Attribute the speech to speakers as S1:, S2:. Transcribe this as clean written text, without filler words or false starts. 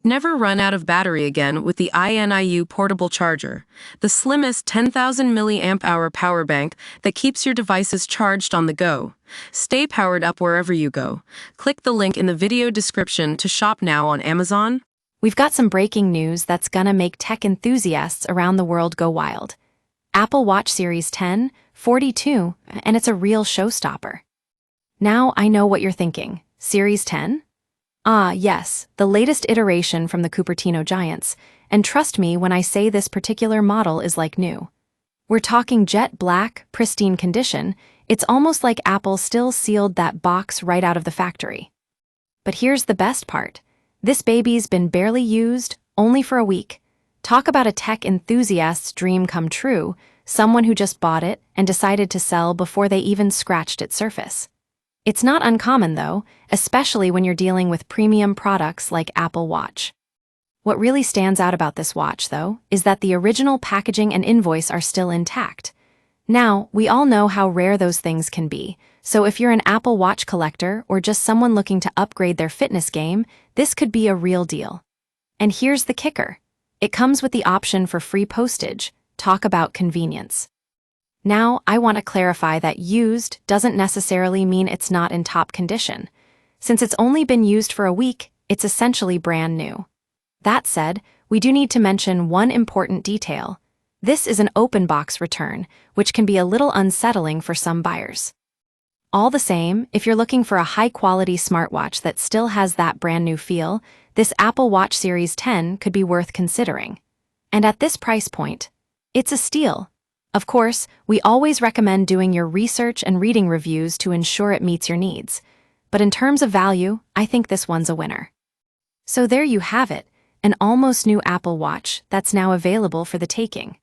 S1: Never run out of battery again with the INIU portable charger, the slimmest 10,000 milliamp hour power bank that keeps your devices charged on the go. Stay powered up wherever you go. Click the link in the video description to shop now on Amazon.
S2: We've got some breaking news that's gonna make tech enthusiasts around the world go wild. Apple Watch Series 10, 42, and it's a real showstopper. Now I know what you're thinking. Series 10? Ah, yes, the latest iteration from the Cupertino giants, and trust me when I say this particular model is like new. We're talking jet black, pristine condition. It's almost like Apple still sealed that box right out of the factory. But here's the best part. This baby's been barely used, only for a week. Talk about a tech enthusiast's dream come true, someone who just bought it and decided to sell before they even scratched its surface. It's not uncommon, though, especially when you're dealing with premium products like Apple Watch. What really stands out about this watch, though, is that the original packaging and invoice are still intact. Now, we all know how rare those things can be, so if you're an Apple Watch collector or just someone looking to upgrade their fitness game, this could be a real deal. And here's the kicker. It comes with the option for free postage. Talk about convenience. Now, I want to clarify that used doesn't necessarily mean it's not in top condition. Since it's only been used for a week, it's essentially brand new. That said, we do need to mention one important detail. This is an open box return, which can be a little unsettling for some buyers. All the same, if you're looking for a high-quality smartwatch that still has that brand new feel, this Apple Watch Series 10 could be worth considering. And at this price point, it's a steal. Of course, we always recommend doing your research and reading reviews to ensure it meets your needs. But in terms of value, I think this one's a winner. So there you have it, an almost new Apple Watch that's now available for the taking.